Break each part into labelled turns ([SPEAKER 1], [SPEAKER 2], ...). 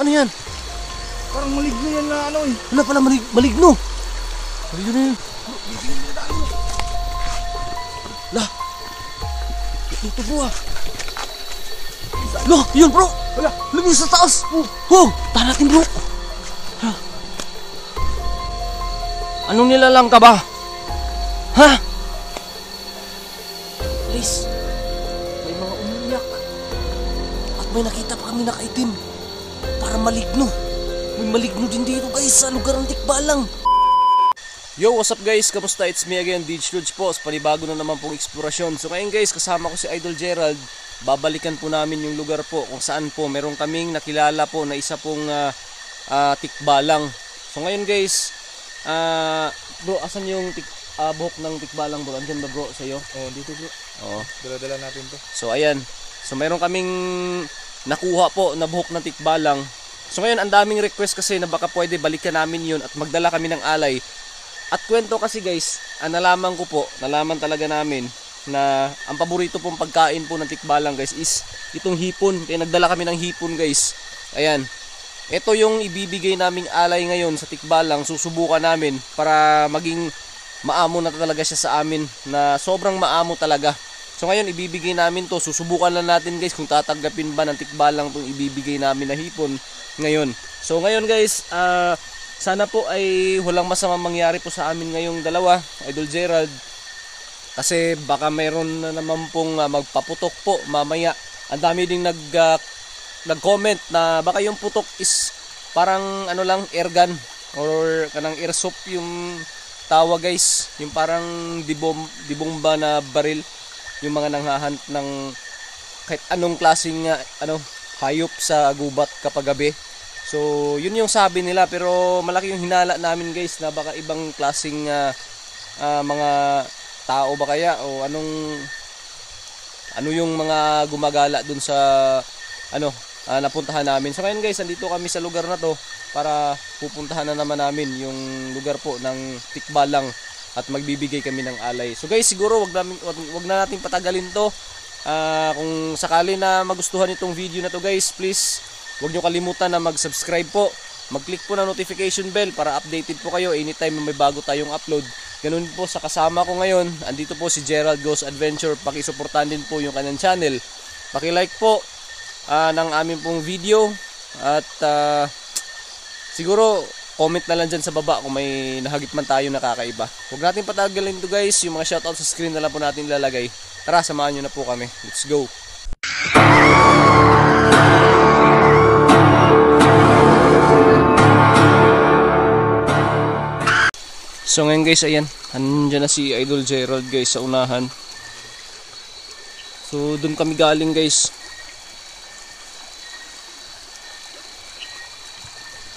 [SPEAKER 1] Ano yan?
[SPEAKER 2] Parang maligno yan na ano eh.
[SPEAKER 1] Wala pala maligno. Maligno na yun.
[SPEAKER 2] Bro, bibigyan nila tayo.
[SPEAKER 1] Lah. Ito bro ah. Lah, yun bro.
[SPEAKER 2] Wala.
[SPEAKER 1] Lumis sa taas. Oh, tahan natin bro. Anong nilalang ka ba? Ha? Please. May mga umiyak. At may nakita pa kami nakaitim. Para maligno. May maligno din dito guys sa lugar ng Tikbalang. Yo, what's up guys? Kamusta? It's me again, DJ Lodge po. Panibago na naman pong eksplorasyon. So ngayon guys, kasama ko si Idol Gerald. Babalikan po namin yung lugar po kung saan po meron kaming nakilala po na isa pong Tikbalang. So ngayon guys, bro, asan yung buhok ng Tikbalang bro? Andyan ba bro sa'yo?
[SPEAKER 2] Oh, dito bro.
[SPEAKER 1] Oo.
[SPEAKER 2] Dala-dala natin to.
[SPEAKER 1] So ayan. So meron kaming nakuha po na buhok ng Tikbalang. So ngayon ang daming request kasi na baka pwede balikan namin yun at magdala kami ng alay. At kwento kasi guys, nalaman talaga namin na ang paborito pong pagkain po ng Tikbalang guys is itong hipon. Kaya nagdala kami ng hipon guys. Ayan. Ito yung ibibigay naming alay ngayon sa Tikbalang. Susubukan namin para maging maamo na talaga siya sa amin. Na sobrang maamo talaga. So ngayon ibibigay namin to. Susubukan lang natin guys kung tatanggapin ba ng Tikbalang itong ibibigay namin na hipon ngayon. So ngayon guys, sana po ay walang masamang mangyari po sa amin ngayong dalawa, Idol Gerald. Kasi baka mayroon na naman pong magpaputok po mamaya. Ang dami ding nag-comment na baka yung putok is parang ano lang, airgun or kanang airsoft yung tawa guys. Yung parang dibomba na baril. Yung mga nanghahunt ng kahit anong klaseng hayop sa gubat kapag gabi. So, yun yung sabi nila pero malaki yung hinala namin guys na baka ibang klaseng mga tao ba kaya o ano yung mga gumagala dun sa napuntahan namin. So ngayon guys, andito kami sa lugar na to para pupuntahan na naman namin yung lugar po ng Tikbalang at magbibigay kami ng alay. So guys, siguro wag na natin patagalin to. Kung sakali na magustuhan itong video na to guys, please huwag nyo kalimutan na mag-subscribe po. Mag-click po ng notification bell para updated po kayo anytime may bago tayong upload. Ganun po sa kasama ko ngayon. Andito po si Gerald Goes Adventure. Pakisuportahan din po yung kanyang channel. Paki-like po ng aming pong video. At siguro comment na lang dyan sa baba kung may nahagip man tayo nakakaiba. Huwag natin patagalin to guys. Yung mga shoutout sa screen na lang po natin ilalagay. Tara, samahan nyo na po kami. Let's go! So ngayon guys, ayan, andyan na si Idol Gerald guys sa unahan. So doon kami galing guys.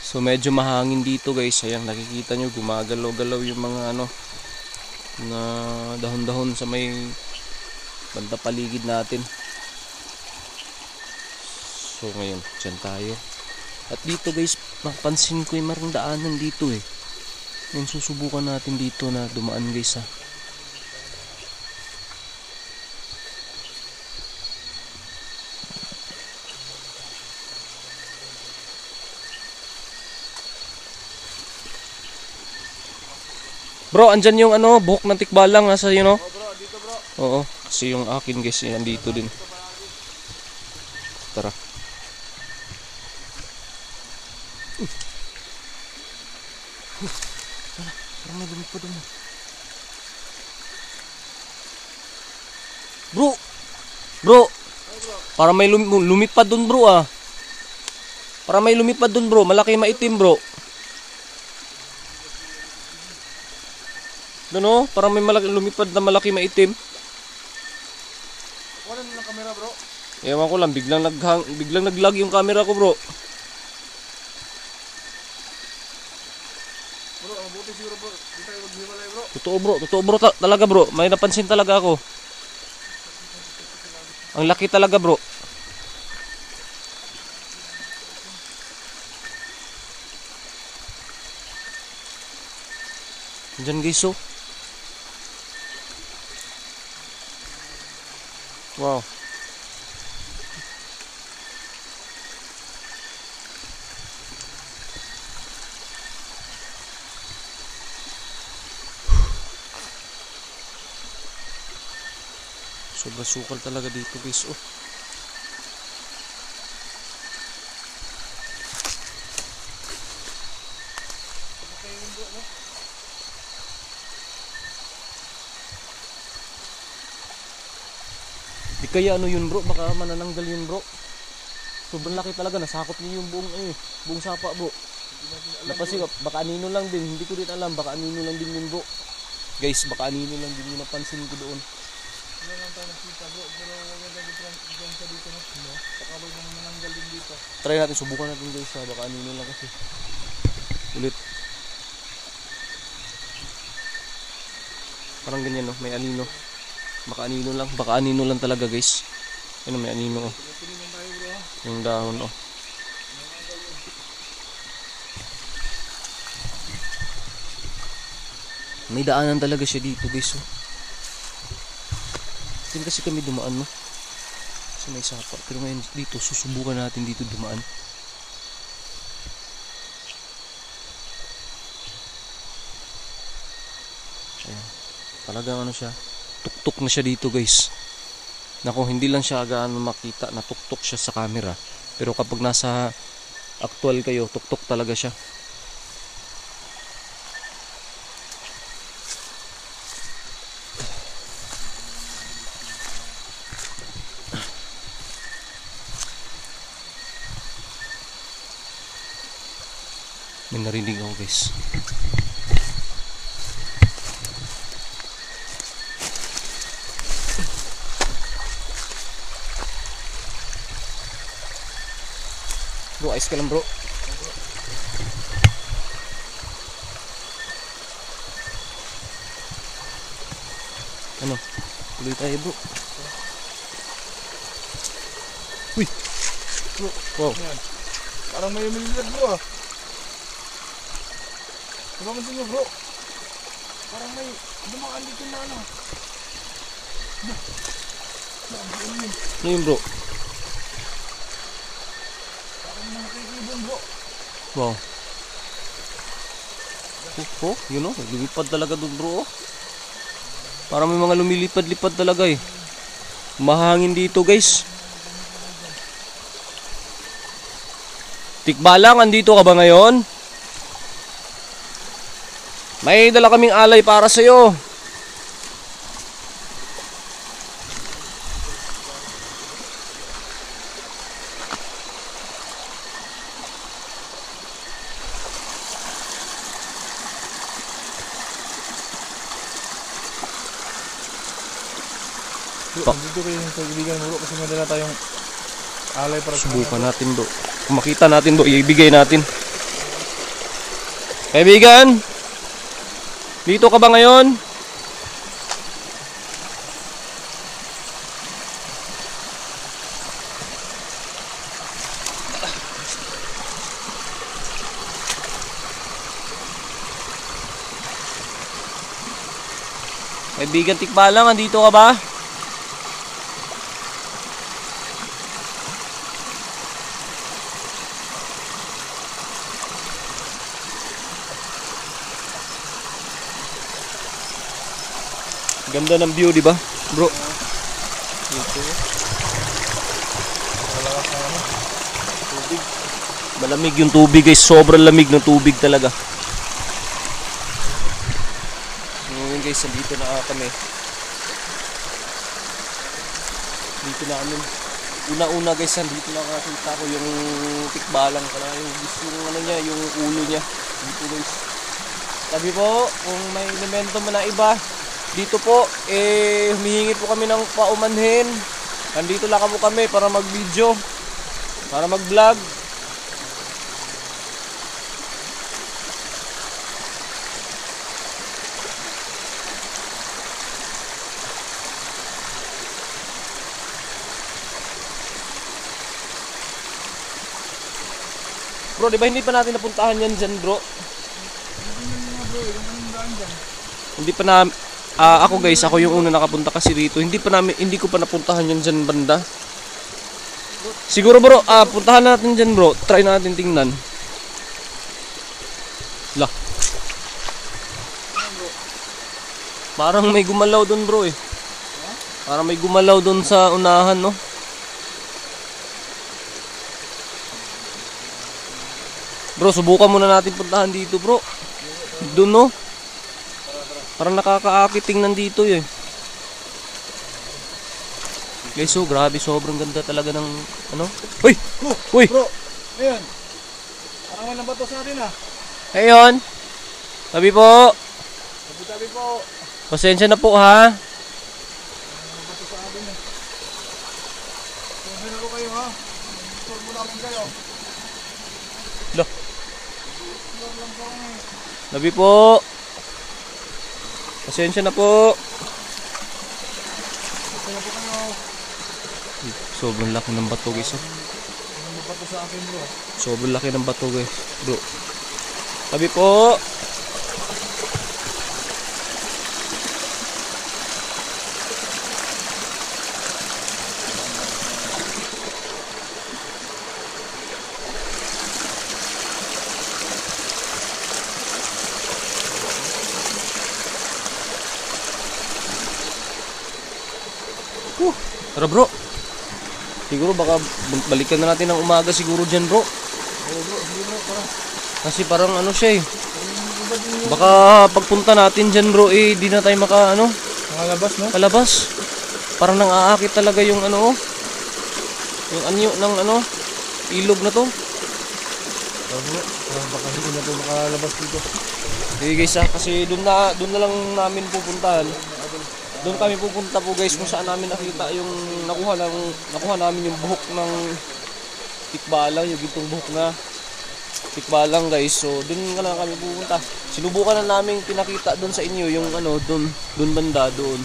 [SPEAKER 1] So medyo mahangin dito guys. Ayan, nakikita nyo gumagalaw-galaw yung mga na dahon-dahon sa may banda paligid natin. So ngayon, dyan tayo. At dito guys, napansin ko yung marang daanan dito eh. Ngayon susubukan natin dito na dumaan guys ha. Bro, andyan yung buhok ng Tikbalang nasa yun no?
[SPEAKER 2] Oh bro, dito bro.
[SPEAKER 1] Oo, kasi yung akin guys, andito din. Tara. Parang may lumipad doon. Bro, parang may lumipad doon bro ah. Parang may lumipad doon bro, malaki maitim bro. Doon oh, parang may lumipad na malaki maitim.
[SPEAKER 2] Wala na ng camera bro.
[SPEAKER 1] Ewan ko lang, biglang nag-lag yung camera ko bro.
[SPEAKER 2] Bro, ang buti siguro bro. Di tayo maghiwalay bro.
[SPEAKER 1] Totoo bro talaga bro. May napansin talaga ako. Ang laki talaga bro. Diyan guys oh. Wow. Sobrang sukal talaga dito guys. Oh. Di kaya ano yun bro, baka manananggal yun bro. Sobrang laki talaga, nasakop niyo yung buong sapa bro. Napasi baka anino lang din, hindi ko rin alam, baka anino lang din yun bro. Guys, baka anino lang din yung napansin ko doon.
[SPEAKER 2] Wala lang tayo nakita bro, pero wala dyan sa dito no. Baka may mananggal din dito.
[SPEAKER 1] Try natin, subukan natin guys ha, baka anino lang kasi. Ulit. Parang ganyan no, may anino. Baka anino lang talaga guys. Ayun, may anino oh.
[SPEAKER 2] Tingnan tayo bro ha.
[SPEAKER 1] Yung dahon oh. May daanan talaga siya dito guys oh. Din kasi kami dumaan no. Sa may sapa. Pero ngayon dito susubukan natin dito dumaan. Ayan. Talagang ano siya. Tuktok na siya dito guys. Nako, hindi lang siya gaano makita na tuktok siya sa camera. Pero kapag nasa actual kayo, tuktok talaga siya. May narinig ako guys. Bro, ayos ka lang bro. Ano? Tuloy tayo bro. Uy!
[SPEAKER 2] Bro,
[SPEAKER 1] Wow.
[SPEAKER 2] yan. Parang may umilag bro ah. Napapansin nyo bro. Parang may dumaan dito na ano.
[SPEAKER 1] Ano yun bro?
[SPEAKER 2] Parang mga kikibon bro.
[SPEAKER 1] Wow. Oh, yun oh, lumipad talaga doon bro oh. Parang may mga lumilipad-lipad talaga eh. Mahangin dito guys. Tikbalang, andito ka ba ngayon? May dala kaming alay para sa'yo.
[SPEAKER 2] Bro, dito kayo yung kaibigan mo bro kasi may dala tayong alay para sa
[SPEAKER 1] Subukan natin bro. Kung makita natin bro, ibigay natin. Kaibigan, dito ka ba ngayon? Kaibigan Tikbalang, andito ka ba? Ganda ng view, di ba, bro?
[SPEAKER 2] dito. Malakas na ano. Tubig.
[SPEAKER 1] Malamig yung tubig, guys. Sobrang lamig ng tubig talaga. So, yun guys, dito na kami. Dito na kami. Una-una guys, dito na nakakita ko yung Tikbalang. Yung gusto yung ano niya, yung ulo niya. Dito guys. Sabi po, kung may elemento man na iba, dito po, humihingi po kami ng paumanhin. Nandito lang po kami para mag-video, para mag-vlog. Bro, di ba hindi pa natin napuntahan yan dyan, bro? Hindi pa na ako guys, ako yung una nakapunta kasi rito. Hindi ko pa napuntahan yan dyan banda. Siguro bro, puntahan natin dyan bro. Try natin tingnan. Lah. Parang may gumalaw dun bro eh. Para may gumalaw doon sa unahan, no? Bro, subukan muna natin puntahan dito, bro. Doon, no? Parang nakakaakit tingnan dito, eh. Guys, so grabe, sobrang ganda talaga ng ano? Uy! Uy!
[SPEAKER 2] Bro, ayan. Parang may nabato sa atin ah.
[SPEAKER 1] Ayun! Sabi po!
[SPEAKER 2] Tabi-tabi po.
[SPEAKER 1] Pasensya na po, ha?
[SPEAKER 2] Nabato sa atin eh. Pasensya na po kayo ha. Store mo namin kayo.
[SPEAKER 1] Lo.
[SPEAKER 2] Store lang po kami.
[SPEAKER 1] Sabi po! Pasensya na po!
[SPEAKER 2] Pasensya na po kayo.
[SPEAKER 1] Sobrang laki ng bato, guys. Oh.
[SPEAKER 2] Nabato sa akin bro.
[SPEAKER 1] Sobrang laki ng bato, guys. Bro. Sabi po! Tara, bro. Siguro baka balikan na natin ng umaga siguro dyan, bro.
[SPEAKER 2] Oo bro, sige bro, tara.
[SPEAKER 1] Kasi parang ano siya, eh. Baka pagpunta natin dyan, bro, eh, di na tayo maka, ano,
[SPEAKER 2] Nakalabas no?
[SPEAKER 1] palabas. Parang nang-aakit talaga yung ano, oh. Yung anyo ng ano, ilog na to.
[SPEAKER 2] Oo bro, baka hindi na po makalabas dito.
[SPEAKER 1] Sige guys, kasi doon na lang namin pupuntahan. Doon kami pupunta po guys kung saan namin nakita yung nakuha namin yung buhok ng tikbalang, yung gitong buhok na tikbalang guys. So doon na lang kami pupunta. Sinubukan na namin pinakita doon sa inyo yung ano, doon banda doon.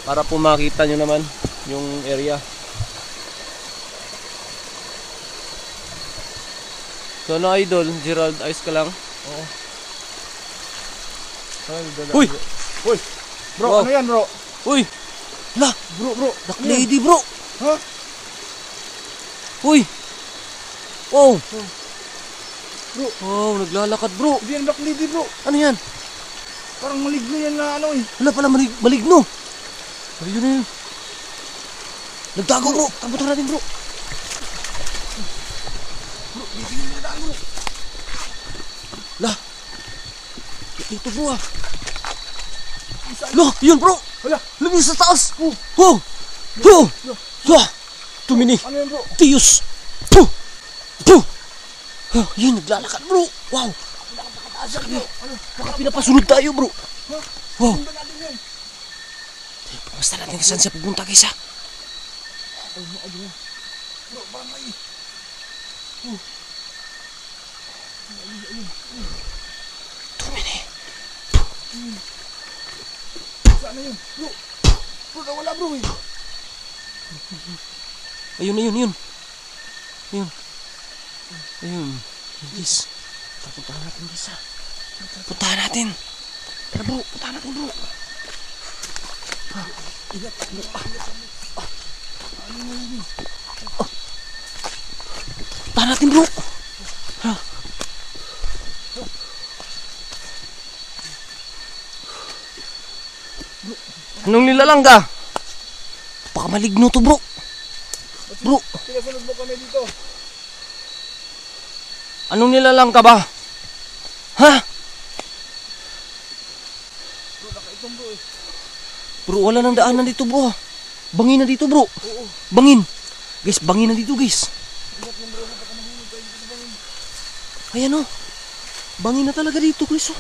[SPEAKER 1] Para po makita nyo naman yung area. So ano idol, Gerald, ayos ka lang?
[SPEAKER 2] Oo. Ay,
[SPEAKER 1] Uy!
[SPEAKER 2] Uy! Bro,
[SPEAKER 1] Wow.
[SPEAKER 2] ano yan bro?
[SPEAKER 1] Uy! La!
[SPEAKER 2] Bro,
[SPEAKER 1] Duck lady bro!
[SPEAKER 2] ha?
[SPEAKER 1] Uy! Oh!
[SPEAKER 2] Bro,
[SPEAKER 1] Wow, naglalakad bro!
[SPEAKER 2] hindi yan black lady bro.
[SPEAKER 1] Ano yan?
[SPEAKER 2] Parang maligno yan na ano eh.
[SPEAKER 1] Wala pala maligno! Ayun na yun! Nagtago bro! Tabutan natin bro!
[SPEAKER 2] Bro, bibigyan na daan bro.
[SPEAKER 1] La! Dito bro ah! La! Yun bro!
[SPEAKER 2] Hala,
[SPEAKER 1] Lumis sa taas! Oh! Oh! Oh! La! Tumini!
[SPEAKER 2] ano yan bro?
[SPEAKER 1] Tiyos! Puh! Puh! Oh, yun, naglalakad bro! Wow! Pinakapakataas kami! Baka pinapasunod tayo bro!
[SPEAKER 2] Ha?
[SPEAKER 1] Wow!
[SPEAKER 2] Sundan natin yan.
[SPEAKER 1] Basta natin kung saan siya pupunta guys ha!
[SPEAKER 2] Bro, parang may...
[SPEAKER 1] Tumini!
[SPEAKER 2] Saan na yun? Bro! Bro, nawala bro eh.
[SPEAKER 1] Ayun, ayun, ayun! Ayun! Ayun! Guys! Puntahan natin guys ha! Puntahan natin! Tara bro! Puntahan natin bro! Puntahan natin bro! Ha? Anong nilalang ka? Baka maligno to bro! Bro!
[SPEAKER 2] Pinasunod mo kami dito.
[SPEAKER 1] Anong nilalang ka ba? Ha?
[SPEAKER 2] Bro, nakaitong bro eh.
[SPEAKER 1] Bro, wala nang daanan dito bro. Bangin na dito bro.
[SPEAKER 2] Oo.
[SPEAKER 1] Bangin. Guys, bangin na dito guys.
[SPEAKER 2] Ingat lang bro, baka mahulog tayo dito bangin.
[SPEAKER 1] Ayan o. Bangin na talaga dito guys. Oh.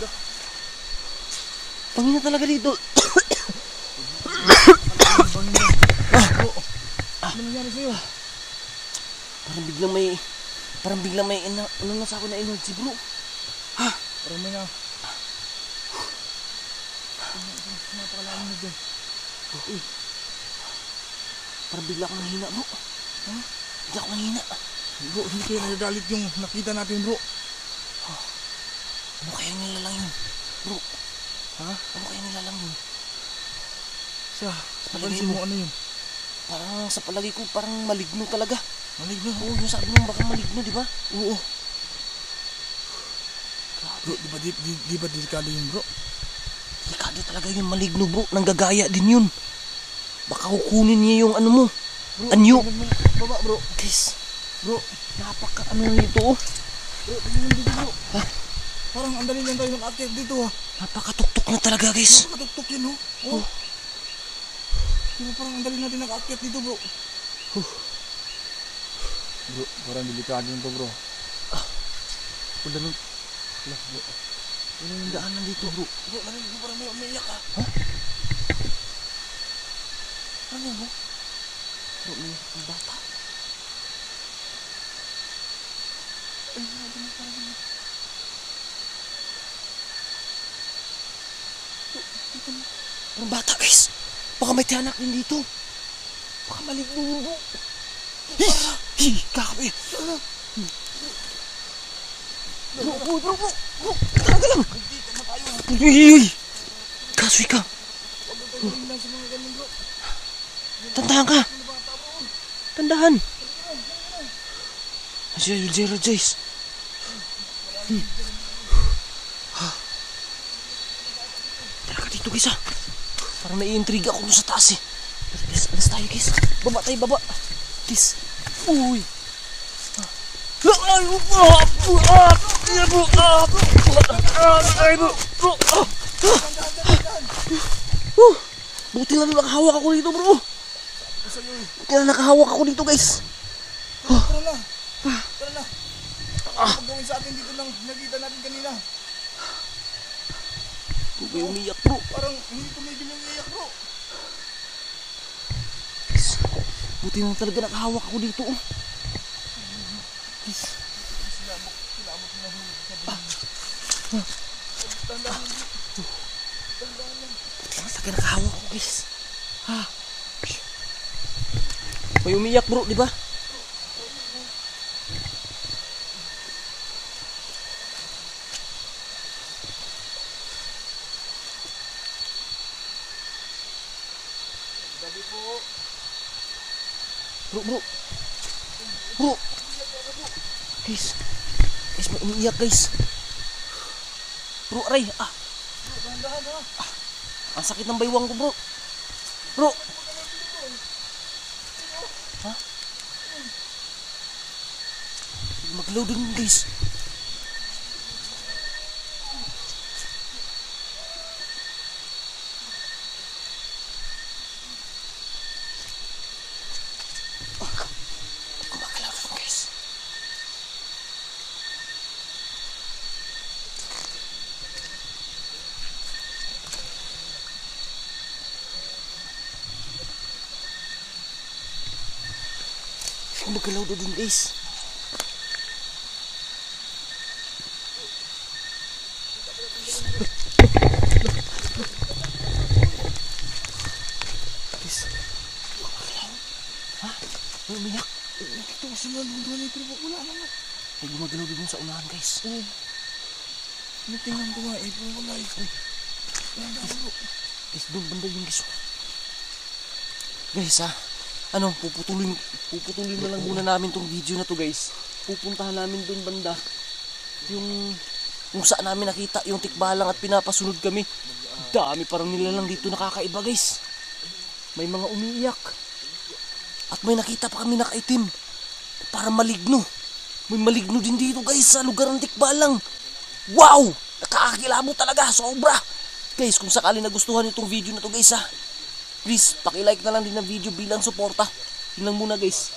[SPEAKER 1] Bangin na talaga dito.
[SPEAKER 2] Bangin na. Bro, ano nangyari sa'yo?
[SPEAKER 1] Parang biglang may ano na sa ako na energy bro.
[SPEAKER 2] Parang may na. Napakalaman na dyan.
[SPEAKER 1] Uy. Parang bigla akong nahina bro. Ha? Bigla akong nahina.
[SPEAKER 2] Bro, hindi kayo nagagalit yung nakita natin bro.
[SPEAKER 1] Ano kaya nilalang yun? Bro.
[SPEAKER 2] Ha?
[SPEAKER 1] Ano kaya nilalang yun?
[SPEAKER 2] Sa
[SPEAKER 1] palagay
[SPEAKER 2] pansin
[SPEAKER 1] mo.
[SPEAKER 2] mo ano yun?
[SPEAKER 1] Parang sa palagi ko parang maligno talaga.
[SPEAKER 2] Maligno.
[SPEAKER 1] Oo, yung sabi mo baka maligno, di ba?
[SPEAKER 2] Oo. Bro, di ba delikado yun bro?
[SPEAKER 1] Delikado talaga yung maligno bro. Nanggagaya din yun. Baka kukunin niya yung ano mo. Anyo.
[SPEAKER 2] Baba bro.
[SPEAKER 1] Guys, bro, napaka ano nito oh.
[SPEAKER 2] Bro, tingnan dito bro. Ha? Parang ang dali lang tayo nag-akyat dito ha.
[SPEAKER 1] Napakatuktok na talaga guys.
[SPEAKER 2] Napakatuktok yan oh. Diba parang ang dali natin nag-akyat dito bro. Bro, parang delikado nito bro.
[SPEAKER 1] Wala nung... Wala nung daanan dito bro.
[SPEAKER 2] Bro, narinig mo parang may umiiyak ha.
[SPEAKER 1] Ha? Ano mo? Bro, may bata. Ay, nabi mo parang... Parang bata guys. Baka may tiyanak din dito. Baka maligno yun bro. Kakapi. Bro. Talaga lang. Uy. Kasoy ka. Tandahan ka. Tandahan. Asya yung zero Jace. Tara ka dito guys ah. Parang naiintriga ako sa taas eh. Guys, alas tayo guys. Baba tayo, baba. Guys. Uy. Buti na nakahawak ako dito bro. Buti na nakahawak ako dito guys.
[SPEAKER 2] Tara na. Ang gawin sa atin dito lang nakita natin kanina.
[SPEAKER 1] May umiyak bro.
[SPEAKER 2] Parang hindi tumigil yung iyak bro.
[SPEAKER 1] Guys, buti na talaga nakahawak ako dito oh. Guys. Buti na talaga nakahawak ako guys. May umiyak bro, di ba? Bro. Guys, may umiiyak guys. Bro, aray. Ang sakit ng baywang ko bro. Bro. Ha? Mag-load din guys. Magalaw na dun guys. Guys, magalaw. Ha? May umiyak.
[SPEAKER 2] Ito kasi nga doon ito wala naman.
[SPEAKER 1] May gumagalaw dun sa unahan guys.
[SPEAKER 2] Tingnan ko nga wala
[SPEAKER 1] Guys, doon banda yung guys. Guys ha. Puputulin na lang muna namin tong video na to guys. Pupuntahan namin doon banda yung kung saan namin nakita yung tikbalang at pinapasunod kami. Dami parang nilalang dito nakakaiba guys. May mga umiiyak. At may nakita pa kami nakaitim. Para maligno. May maligno din dito guys sa lugar ng tikbalang. Wow! Nakakakilabo talaga. Sobra. Guys, kung sakali nagustuhan itong video na to guys ha. Please, paki-like na lang din ng video bilang suporta. Yun lang muna guys.